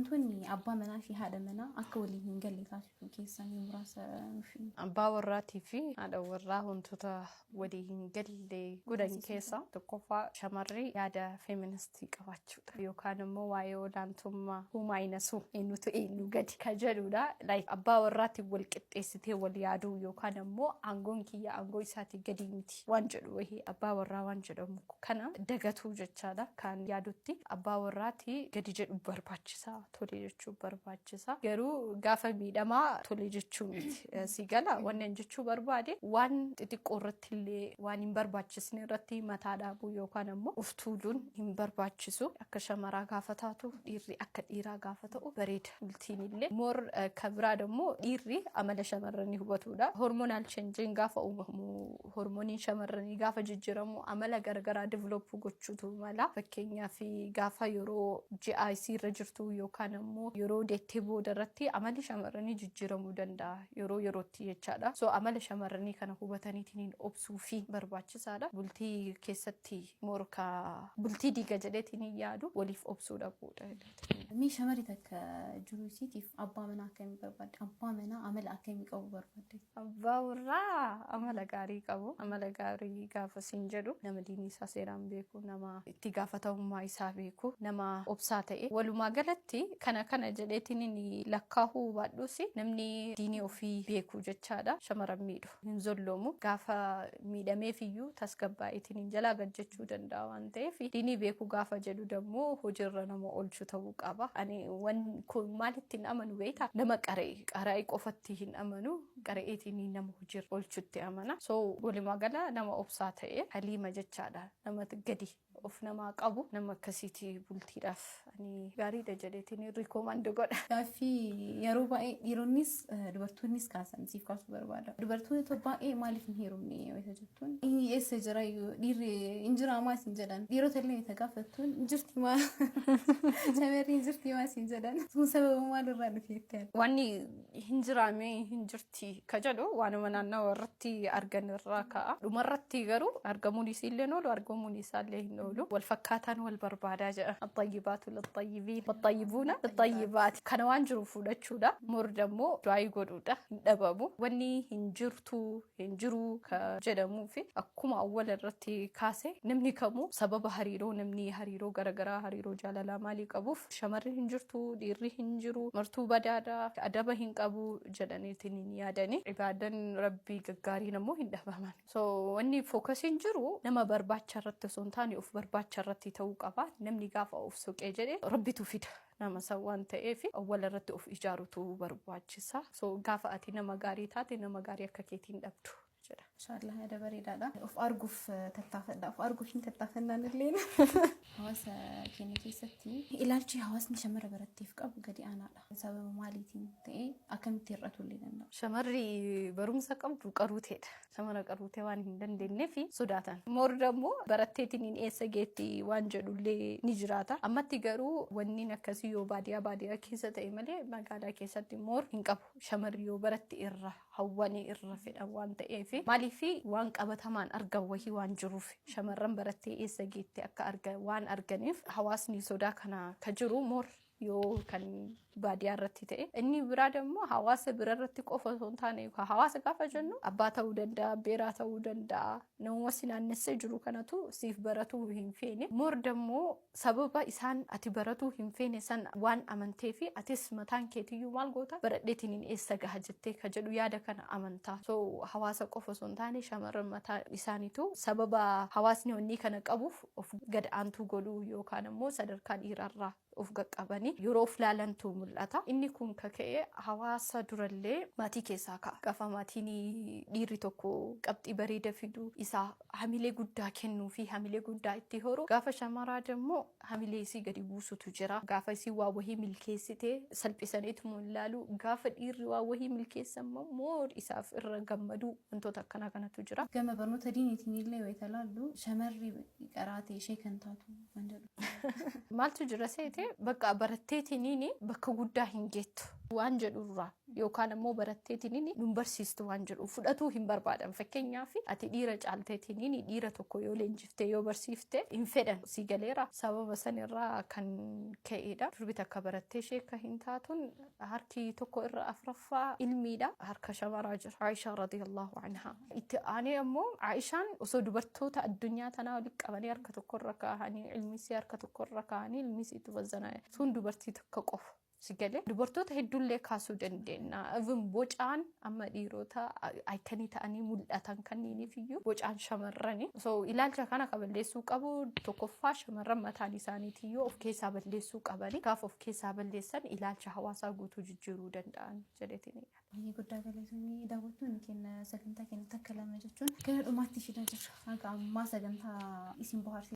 wantoonni abbaa manaa fi haadha manaa akka waliin hin galle taasisuu keessaa muraasa nufi. Abbaa warraatii fi haadha warraa wantoota waliin hin galle godhan keessaa tokkoffaa shamarri yaada feministii qabaachuudha yookaan immoo waa'ee olaantummaa humaayinasuu eenyutu eenyu gadi ka jedhudha. Abbaa warraatiin wal qixxeessitee wal yaaduu yookaan immoo aangoon kiyya aangoo isaatii gadi miti waan jedhu wahii abbaa warraa waan jedhamu kana dagatuu jechaadha. Kan yaadutti abbaa warraatii gadi jedhu barbaachisaa tole jechuu barbaachisaa garuu gaafa miidhamaa tole jechuu miti sigala wanneen jechuu barbaade waan xixiqqoo irratti illee waan hin barbaachisne irratti mataa dhaabuu yookaan ammoo uftuudhuun hin barbaachisu akka shamaraa gaafa taatu dhiirri akka dhiiraa gaafa ta'u bareeda bultiin illee moor kabiraa dammoo dhiirri amala shamarranii hubatudha. Hormonaal cheenjiin gaafa uumamu hormooniin shamarranii gaafa jijjiiramu amala garagaraa developuu gochuutu mala fakkeenyaaf gaafa yeroo GIC irra jirtu yookaan ammoo yeroo deettee booda irratti amali shamarranii jijjiiramuu danda'a yerootti jechaadha. So amala shamarranii kana hubataniitiin obsuu fi barbaachisaadha. Bultii keessatti moorka bultii diiga jedheetiin yaadu waliif obsuu dhabuudha. Mee shamarri takka jiruu isiitiif abbaa manaa akkamii barbaadde? Abbaa manaa amala akkamii qabu barbaadde? Abbaa warraa amala gaarii qabu. Amala gaarii gaafa siin jedhu nama diinii isaa seeraan beeku, nama itti gaafatamummaa isaa beeku, nama obsaa ta'e. Walumaa galatti kana jedheetiin lakkaa'uu baadhuus namni diinii ofii beeku jechaadha. Shamaran miidhu hin zolloomu gaafa miidhameefiyyuu tasgabbaa'eetiin jalaa gajjechuu danda'a waan ta'eef diinii beeku gaafa jedhu dammoo hojiirra nama oolchu ta'uu qaba. Ani kun maalitti hin amanu beektaa? Nama qara'ee qofatti hin amanu qara'eetiin nama hojiirra oolchutti amana. So walumaa gala nama obsaa ta'e haliima jechaadha. Nama gadi of namaa qabu nama akkasiiti bultiidhaaf ani gaariidha jedheetiin rikoomand godha. Gaaffii yeroo baay'ee dhiironnis dubartoonnis kaasan siif kaasuu barbaada. Dubartoonni tokko baay'ee maaliif hin heerumne wayita jettuun inni eessa jira dhiirri hin jira maas hin jedhan dhiirota illee itti gaafattuun jirti maa shamarri hin jirti maas hin jedhan sun sababa maalirraa dhufeetti? Wanni hin jiraame hin jirti ka jedhu waanuma naannawaa irratti argan irraa ka'a. Dhumarratti garuu argamuun isiillee oolu argamuun isaallee hin oolu. والفكاتان والبربادا جاء الطيبات للطيبين والطيبون للطيبات كانوا عنجروا فودتشودا مردمو دعاي قدودا دبابو واني هنجروا كجدمو في أكما أول الرتي كاسي نمني كمو سبب نمني هريرو غرغرا هريرو جالالا مالي قبوف شمر هنجرتو ديري هنجرو مرتوبة دادا أدب هنقبو جداني تنين ياداني عبادن ربي غغاري نمو هندفامان واني فوكس هنجرو نما بربات شرط سونتاني أف برباcha irratti ta'uu qaba. Namni gaafa of soqee jedhe rabbitu fida nama sawwan ta'eef awwal irratti of ijaarutu barbaachisa. So gaafa ati nama gaarii taate nama gaarii akka keetiin dhabdu jedha. Inshallah hada bareedaadha. Of arguuf tattaafadha. Of arguuf hin tattaafannaan illee hawaasa keenya keessatti ilaalchi hawaasni shamara baratteef qabu gadi aanaadha. Sababa maaliitiin ta'e akkamitti hir'atu illee danda'a. Shamarri barumsa qabdu qaruuteedha. Shamara qaruutee waan hin dandeenyeef sodaatan. Moor dammoo baratteetiin hin eessa geetti waan jedhullee ni jiraata. Ammatti garuu wanni akkasii yoo baadiyyaa keessa ta'e malee magaalaa keessatti moor hin qabu. Shamarri yoo baratte irra hawwanii irra fedha waan ta'eef maaliifi waan qabatamaan argan wahii waan jiruuf shamarran barattee eessa geetti akka argan waan arganiif hawaasni sodaa kana ka jiru moor yoo kan baadiyyaa irratti ta'e inni biraa dammoo hawaasa bira irratti qofa osoo hin taane hawaasa gaafa jennu abbaa ta'uu danda'a beeraa ta'uu danda'a nama sinaannessee jiru kanatu siif baratuu hin feene moor dammoo sababa isaan ati baratuu hin feene san waan amantee fi atis mataan keetiyyuu maal goota baradheetiin eessa gaha jettee ka jedhu yaada kana amantaa. So hawaasa qofa osoo hin taane shamarran mataa isaaniitu sababa hawaasni wanni kana qabuuf of gad aantuu godhuu yookaan ammoo sadarkaa dhiirarraa of qaqqabanii yeroo of laalantu mul'ata. Inni kun kaka'ee hawaasa durallee maatii keessaa ka'a. Gaafa maatiin dhiirri tokko qabxii bareeda fidu isaa hamilee guddaa kennuu fi hamilee guddaa itti horu gaafa shamaraa dammoo hamilee isii gadi buusutu jira. Gaafa isii waa wahii milkeessitee salphisaniitu mul'aalu gaafa dhiirri waa wahii milkeessan moor isaaf irra gammadu wantoota akkana kanatu jira. Gama barnoota diiniitiin illee wayita laallu shamarri qaraatee ishee kan taatu waan jedhu. Maaltu jira seete bakka baratteetiniin bakka guddaa hin geettu waan jedhurraa yookaan ammoo baratteetiin nun barsiistu waan jedhu fudhatuu hin barbaadan. Fakkeenyaaf ati dhiira caalteetiin dhiira tokko yoo leenjiftee yoo barsiifte hin fedhan si galeera. Sababa sanirraa kan ka'edha. Durbi takka barattee ishee akka hin taatun harki tokko irra afraffaa ilmiidha. Harka shamaraa jira. Aishaa radiyallahu anhaa. Itti aanee ammoo Aishaan osoo dubartoota addunyaa tanaa walitti qabanii harka tokko irra kaa'anii ilmisii harka tokko irra kaa'anii ilmisii itti wazzanaa sun dubartii takka qofa. Sigale dubartoota hedduullee kaasuu dandeenya. Even bocaan amma dhiirota aikanii ta'anii mul'atan kanniiniif iyyuu bocaan shamarrani. So ilaalcha kana balleessuu qabu. Tokkoffaa shamarran mataan isaaniitiyyuu of keessaa balleessuu qabani. Gaaf of keessaa balleessan ilaalcha hawaasaa guutuu jijjiiruu danda'an jedheetini. Guddaa galeessanii daawwattuun kenna sagantaa kennatti akka lama jechuun gara dhumaatti fida jirra. Haga ammaa sagantaa isin bohaarsi